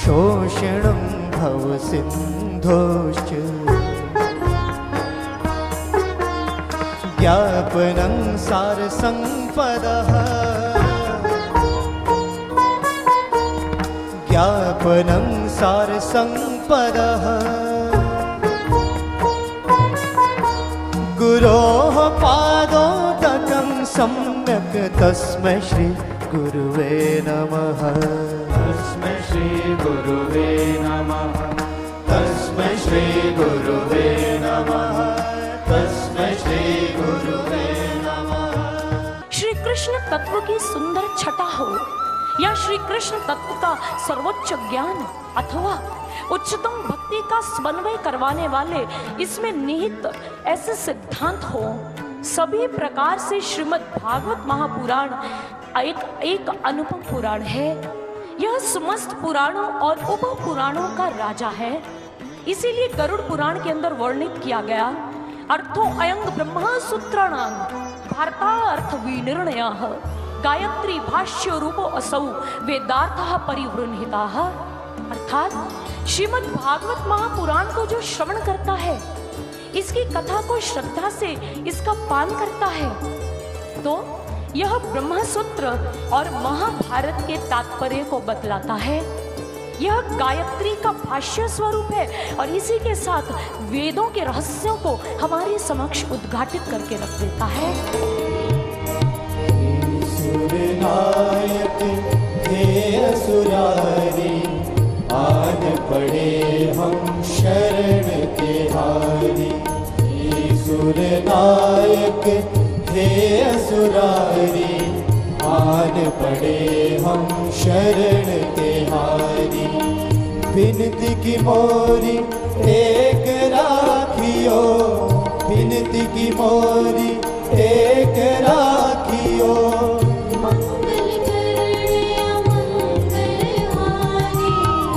शोषणं भवसिन्धोश्च ज्ञापनं सारसम्पदः ज्ञापनं सारसम्पदः गुरोः पादोदकं सम्यक् तस्मै श्री गुरुवे नमः तस्मै श्री गुरुवे नमः तस्मै श्री गुरुवे नमः तस्मै श्री गुरुवे नमः। श्री कृष्ण तत्व की सुंदर छटा हो या श्री कृष्ण तत्व का सर्वोच्च ज्ञान अथवा उच्चतम भक्ति का समन्वय करवाने वाले इसमें निहित ऐसे सिद्धांत हो, सभी प्रकार से श्रीमद् भागवत महापुराण एक अनुपम पुराण है। यह समस्त पुराणों और उप पुराणों का राजा है। इसीलिए गरुड़ पुराण के अंदर वर्णित किया गया अर्थो अयंग ब्रह्मा सूत्राणां भारतार्थ विनिर्णयः गायत्री भाष्य रूपो असौ वेदार्थः परिवृणहिताः। अर्थात श्रीमद् भागवत महापुराण को जो श्रवण करता है, इसकी कथा को श्रद्धा से इसका पान करता है, तो यह ब्रह्मसूत्र और महाभारत के तात्पर्य को बतलाता है। यह गायत्री का भाष्य स्वरूप है और इसी के साथ वेदों के रहस्यों को हमारे समक्ष उद्घाटित करके रख देता है। सुरनायक हे असुरारी आन पड़े हम शरण तिहारी। सुरनायक हे असुरारी आन पड़े हम शरण तिहारी। विनती की मोरी एक राखियो विनती की मोरी एक राखियो।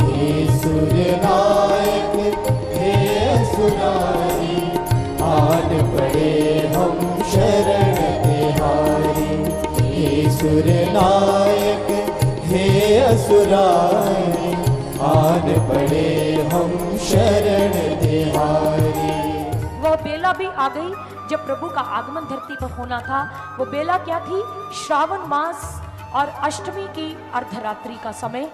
हे सुरनायक हे असुरारी आन पड़े हम शरण तिहारी। हे सुरनायक हे असुरारी आन पड़े हम शरण तिहारी। वह बेला भी आ गई जब प्रभु का आगमन धरती पर होना था। वो बेला क्या थी? श्रावण मास और अष्टमी की अर्धरात्रि का समय।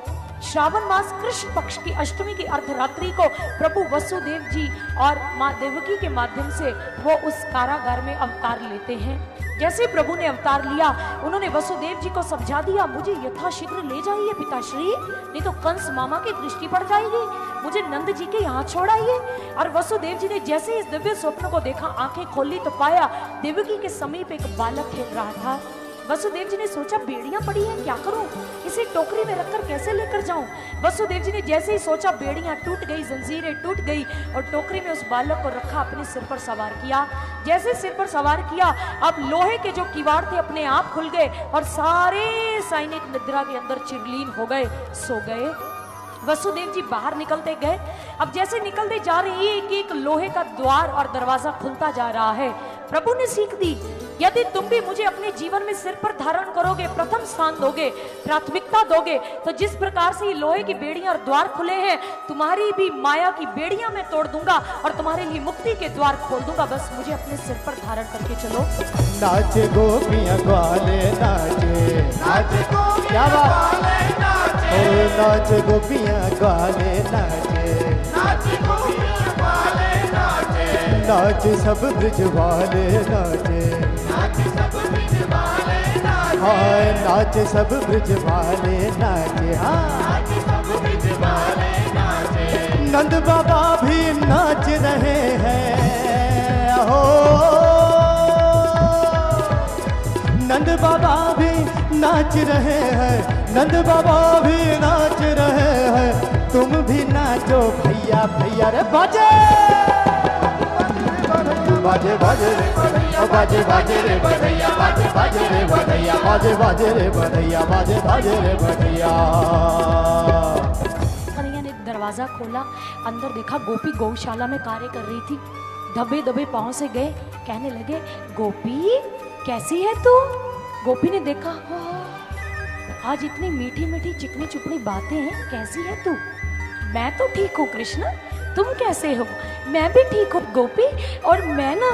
श्रावण मास कृष्ण पक्ष की अष्टमी की अर्धरात्रि को प्रभु वसुदेव जी और माँ देवकी के माध्यम से वो उस कारागार में अवतार लेते हैं। जैसे प्रभु ने अवतार लिया, उन्होंने वसुदेव जी को समझा दिया, मुझे यथाशीघ्र ले जाइए पिताश्री, नहीं तो कंस मामा की दृष्टि पड़ जाएगी, मुझे नंद जी के यहाँ छोड़ाइए। और वसुदेव जी ने जैसे इस दिव्य स्वप्न को देखा, आंखें खोली तो पाया देवकी के समीप एक बालक खेल रहा था। वसुदेव जी ने सोचा बेड़ियां पड़ी हैं, क्या करूं, इसे टोकरी में रखकर कैसे लेकर जाऊं। वसुदेव जी ने जैसे ही सोचा, बेड़ियां टूट गई, जंजीरें टूट गई और टोकरी में उस बालक को रखा, अपने सिर पर सवार किया। जैसे सिर पर सवार किया, अब लोहे के जो किवाड़ थे अपने आप खुल गए और सारे सैनिक निद्रा के अंदर चिरलीन हो गए, सो गए। वसुदेव जी बाहर निकलते गए। अब जैसे निकलते जा रहे हैं, एक एक लोहे का द्वार और दरवाजा खुलता जा रहा है। प्रभु ने सीख दी, यदि तुम भी मुझे अपने जीवन में सिर पर धारण करोगे, प्रथम स्थान दोगे, प्राथमिकता दोगे, तो जिस प्रकार से ये लोहे की बेड़ियां और द्वार खुले हैं, तुम्हारी भी माया की बेड़ियां मैं तोड़ दूंगा और तुम्हारे लिए मुक्ति के द्वार खोल दूंगा। बस मुझे अपने सिर पर धारण करके चलो। नाचे गोपियां ग्वाले नाचे, नाचे गोपियां ग्वाले नाचे, ओ नाचे गोपियां ग्वाले नाचे, नाचे गोपियां ग्वाले नाचे, नाचे सब ब्रज वाले नाचे, नाचे सब ब्रज वाले नाचे, हाय नाचे सब ब्रज वाले नाचे, हाँ नाचे सब ब्रज वाले नाचे। नंद बाबा भी नाच रहे हैं, हो नंद बाबा भी नाच रहे हैं, नंद बाबा भी नाच रहे हैं, तुम भी नाचो भैया भैया रे बाजे बाजे बाजे रे बाजे बाजे रे बधैया, बाजे बाजे रे बधैया, बाजे बाजे रे बधैया, बाजे बाजे रे बधैया। कन्हैया ने दरवाजा खोला, अंदर देखा गोपी गौशाला में कार्य कर रही थी। दबे दबे पांव से गए, कहने लगे गोपी कैसी है तू। गोपी ने देखा, आज इतनी मीठी मीठी चिकनी चुपड़ी बातें हैं, कैसी है तू। मैं तो ठीक हूँ कृष्ण, तुम कैसे हो? मैं भी ठीक हूँ गोपी। और मैं ना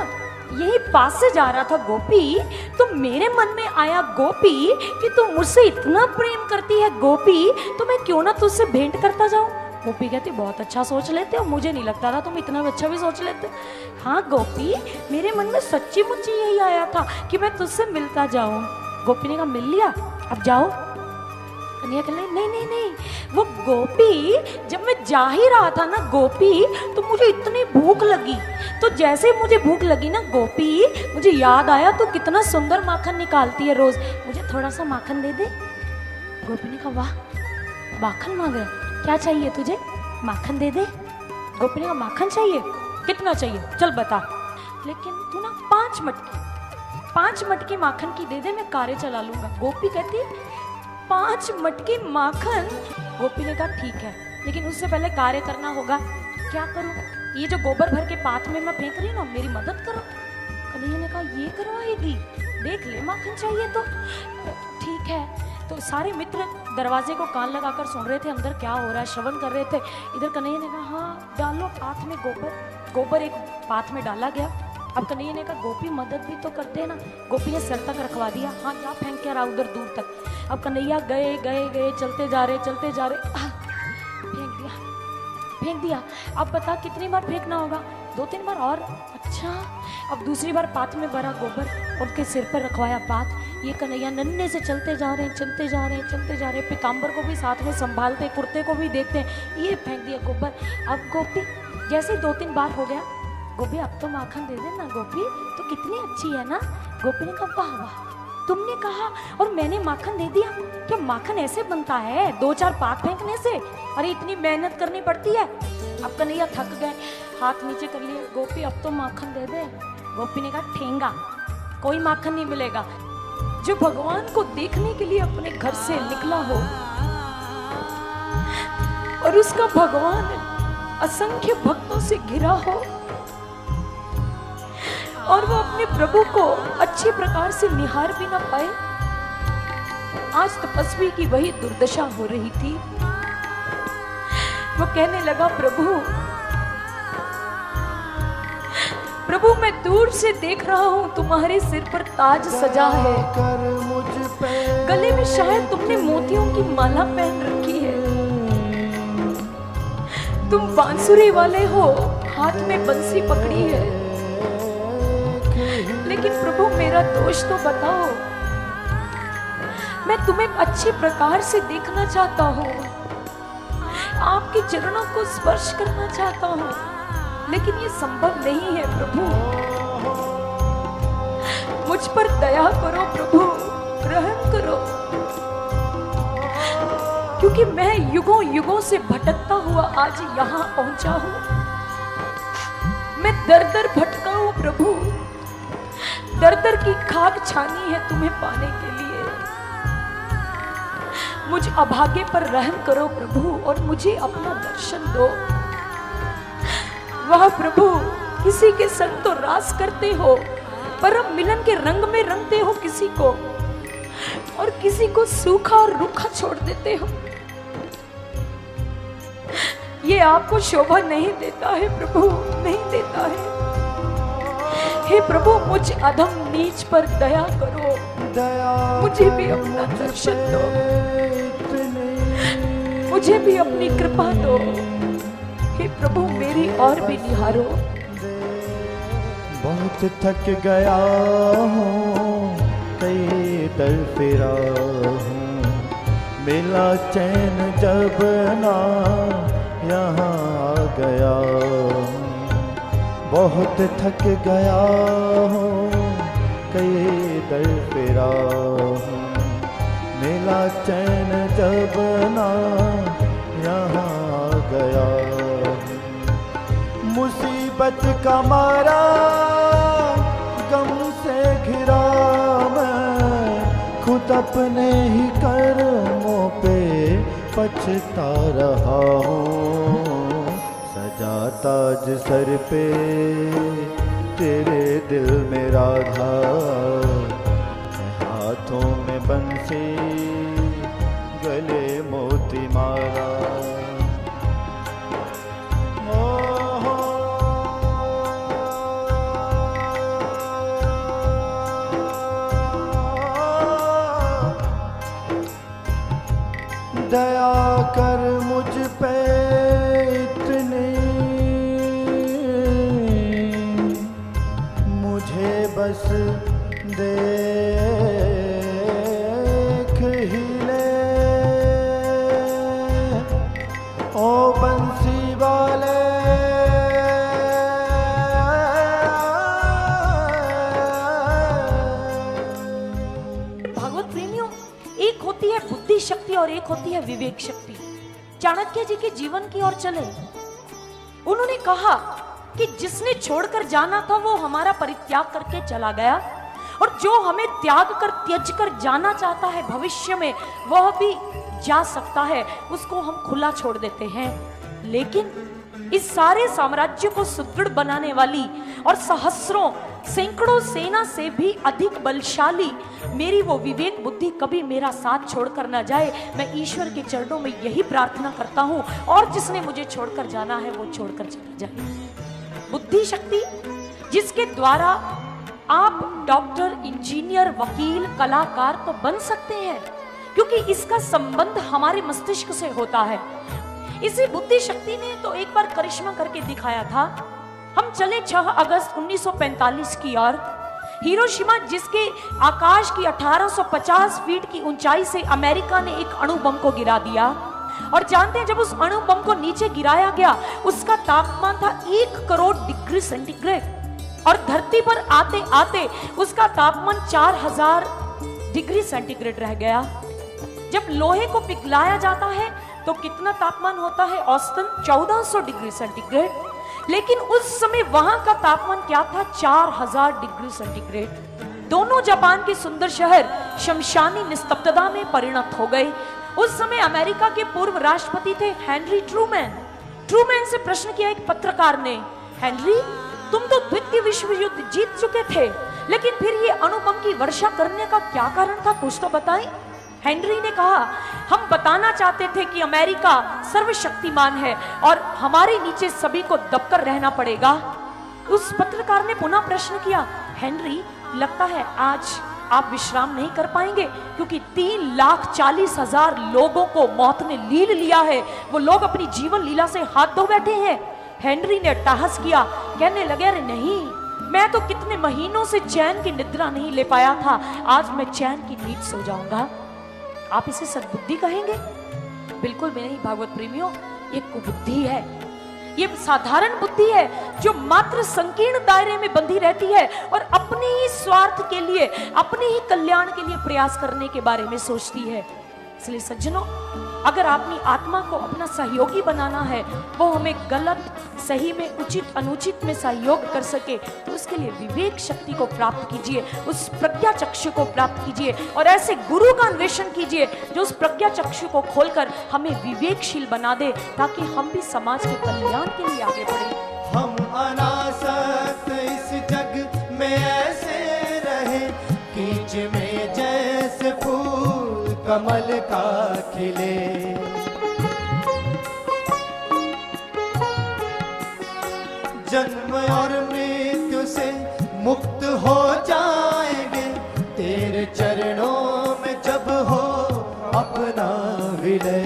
यही पास से जा रहा था गोपी, तो मेरे मन में आया गोपी कि तू मुझसे इतना प्रेम करती है गोपी, तो मैं क्यों ना तुझसे भेंट करता जाऊं। गोपी कहती बहुत अच्छा सोच लेते हो, मुझे नहीं लगता था तुम इतना अच्छा भी सोच लेते। हाँ गोपी, मेरे मन में सच्ची मुच्ची यही आया था कि मैं तुझसे मिलता जाऊं। गोपी ने कहा मिल लिया, अब जाओ। कन्हैया कहने नहीं नहीं नहीं, वो गोपी जब मैं जा ही रहा था ना गोपी, तो मुझे इतनी भूख लगी, तो जैसे मुझे भूख लगी ना गोपी, मुझे याद आया तो कितना सुंदर माखन निकालती है रोज, मुझे थोड़ा सा माखन दे दे। गोपी ने कहा वाह, माखन मांग रहा, क्या चाहिए तुझे? माखन दे दे। गोपी ने कहा माखन चाहिए, कितना चाहिए चल बता, लेकिन तू ना 5 मटकी माखन की दे दे, मैं कार्य चला लूंगा। गोपी कहती 5 मटकी माखन। गोपी ने कहा ठीक है, लेकिन उससे पहले कार्य करना होगा। क्या करूं? ये जो गोबर भर के पात में मैं फेंक रही हूँ ना, मेरी मदद करो। कन्हैया ने कहा ये करवाएगी, देख ले माखन चाहिए तो ठीक है। तो सारे मित्र दरवाजे को कान लगाकर सुन रहे थे अंदर क्या हो रहा है, श्रवण कर रहे थे। इधर कन्हैया ने कहा हाँ डालो पात में गोबर एक पात में डाला गया। अब कन्हैया ने कहा गोपी मदद भी तो करते हैं ना। गोपी ने सिर तक रखवा दिया, हाँ क्या फेंक के रहा उधर दूर तक। अब कन्हैया गए गए गए, चलते जा रहे फेंक दिया। अब बता कितनी बार फेंकना होगा? 2-3 बार और। अच्छा, अब दूसरी बार पात में भरा गोबर, उनके सिर पर रखवाया पात। ये कन्हैया नन्हे से चलते जा रहे हैं, पीताम्बर को भी साथ में संभालते, कुर्ते को भी देखते हैं, ये फेंक दिया गोबर। अब गोपी जैसे 2-3 बार हो गया, गोपी अब तो माखन दे देना गोपी, तो कितनी अच्छी है ना। गोपी ने कहा वाह वाह, तुमने कहा और मैंने माखन दे दिया, क्या माखन ऐसे बनता है 2-4 पात फेंकने से? अरे इतनी मेहनत करनी पड़ती है। अब कन्हैया थक गए, हाथ नीचे कर लिए, गोपी अब तो माखन दे दे। गोपी ने कहा ठेंगा, कोई माखन नहीं मिलेगा। जो भगवान को देखने के लिए अपने घर से निकला हो और उसका भगवान असंख्य भक्तों से घिरा हो और वो अपने प्रभु को अच्छी प्रकार से निहार भी ना पाए, आज तपस्वी की वही दुर्दशा हो रही थी। वो कहने लगा प्रभु मैं दूर से देख रहा हूँ तुम्हारे सिर पर ताज सजा है, गले में शायद तुमने मोतियों की माला पहन रखी है, तुम बांसुरी वाले हो, हाथ में बंसी पकड़ी है, लेकिन प्रभु मेरा दोष तो बताओ। मैं तुम्हें अच्छे प्रकार से देखना चाहता हूँ, आपके चरणों को स्पर्श करना चाहता हूँ, लेकिन ये संभव नहीं है प्रभु। मुझ पर दया करो प्रभु, रहम करो, क्योंकि मैं युगों युगों से भटकता हुआ आज यहाँ पहुंचा हूँ। मैं दर दर भटका हूँ प्रभु, दर दर की खाक छानी है तुम्हें पाने के लिए। मुझ अभागे पर रहम करो प्रभु और मुझे अपना दर्शन दो। वाह प्रभु, किसी के संग तो रास करते हो, परम मिलन के रंग में रंगते हो किसी को, और किसी को सूखा और रूखा छोड़ देते हो। ये आपको शोभा नहीं देता है प्रभु, नहीं देता है। हे प्रभु, मुझ अधम नीच पर दया करो, मुझे भी अपना दर्शन दो, मुझे भी अपनी कृपा दो। हे प्रभु, मेरी और भी निहारो। बहुत थक गया हूँ, कई दर फिरा हूँ, मिला चैन जब ना यहाँ आ गया हूँ। बहुत थक गया हूँ, कई दर फिरा हूँ, मिला चैन जब ना यहाँ आ गया। मुसीबत का मारा गम से घिरा मैं, खुद अपने ही कर्मों पे पछता रहा हूँ। सजा ताज सर पे तेरे दिल में राधा, हाथों में बंसी गले मोती मारा। शक्ति और एक होती है विवेक शक्ति। चाणक्य जी के जीवन की ओर चले, उन्होंने कहा कि जिसने छोड़कर जाना था वो हमारा परित्याग करके चला गया, और जो हमें त्याग कर त्यज कर जाना चाहता है भविष्य में वह भी जा सकता है, उसको हम खुला छोड़ देते हैं। लेकिन इस सारे साम्राज्य को सुदृढ़ बनाने वाली और सहस्रों सैकड़ों सेना से भी अधिक बलशाली मेरी वो विवेक बुद्धि कभी मेरा साथ छोड़कर ना जाए। मैं ईश्वर के चरणों में यही प्रार्थना करता हूं, और जिसने मुझे छोड़कर जाना है वो छोड़कर चला जाए। बुद्धि शक्ति जिसके द्वारा आप डॉक्टर, इंजीनियर, वकील, कलाकार तो बन सकते हैं, क्योंकि इसका संबंध हमारे मस्तिष्क से होता है। इसी बुद्धि शक्ति ने तो एक बार करिश्मा करके दिखाया था। हम चले 6 अगस्त 1945 की ओर। हिरोशिमा जिसके आकाश की 1850 फीट की ऊंचाई से अमेरिका ने एक अणु बम को गिरा दिया, और जानते हैं जब उस अणु बम को नीचे गिराया गया उसका तापमान था 1 करोड़ डिग्री सेंटीग्रेड, और धरती पर आते आते उसका तापमान 4000 डिग्री सेंटीग्रेड रह गया। जब लोहे को पिघलाया जाता है तो कितना तापमान होता है? औसतन 1400 डिग्री सेंटीग्रेड, लेकिन उस समय वहां का तापमान क्या था? 4000 डिग्री सेंटीग्रेड। दोनों जापान के सुंदर शहर शमशानी निस्तब्धता में परिणत हो गए। उस समय अमेरिका के पूर्व राष्ट्रपति थे हेनरी ट्रूमैन। ट्रूमैन से प्रश्न किया एक पत्रकार ने, हेनरी तुम तो द्वितीय विश्व युद्ध जीत चुके थे, लेकिन फिर ये अणु बम की वर्षा करने का क्या कारण था, कुछ तो बताएं। हेनरी ने कहा, हम बताना चाहते थे कि अमेरिका सर्वशक्तिमान है और हमारे नीचे सभी को दबकर रहना पड़ेगा। उस पत्रकार ने पुनः प्रश्न किया, हेनरी लगता है आज आप विश्राम नहीं कर पाएंगे, क्योंकि 3,40,000 लोगों को मौत ने लील लिया है। वो लोग अपनी जीवन लीला से हाथ धो बैठे हैं। हेनरी ने अट्टहास किया, कहने लगे, अरे नहीं, मैं तो कितने महीनों से चैन की निद्रा नहीं ले पाया था, आज मैं चैन की नींद सो जाऊंगा। आप इसे सद्बुद्धि कहेंगे? बिल्कुल भी नहीं भागवत प्रेमियों, ये कुबुद्धि है। ये साधारण बुद्धि है जो मात्र संकीर्ण दायरे में बंधी रहती है और अपने ही स्वार्थ के लिए, अपने ही कल्याण के लिए प्रयास करने के बारे में सोचती है। इसलिए सज्जनों, अगर अपनी आत्मा को अपना सहयोगी बनाना है, वो हमें गलत सही में, उचित अनुचित में सहयोग कर सके, तो उसके लिए विवेक शक्ति को प्राप्त कीजिए, उस प्रज्ञा चक्षु को प्राप्त कीजिए, और ऐसे गुरु का अन्वेषण कीजिए जो उस प्रज्ञा चक्षु को खोलकर हमें विवेकशील बना दे, ताकि हम भी समाज के कल्याण के लिए आगे बढ़े। हम अनासक्त इस जग में ऐसे रहे, कीच में जैसे फूल कमल का खिले। जन्म और मृत्यु से मुक्त हो जाएंगे, तेरे चरणों में जब हो अपना विलय।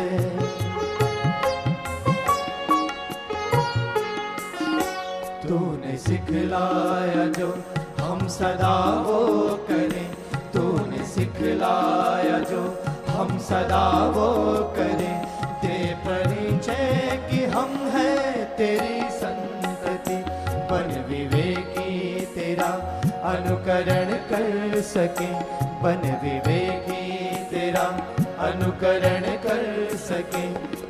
तूने सिखलाया जो हम सदा वो करें, तूने सिखलाया जो हम सदा वो करें, दे परिचय कि हम हैं तेरी संतति, बन विवेकी तेरा अनुकरण कर सके, बन विवेकी तेरा अनुकरण कर सके।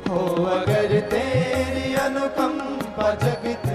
हो अगर तेरी अनुकंपा जगत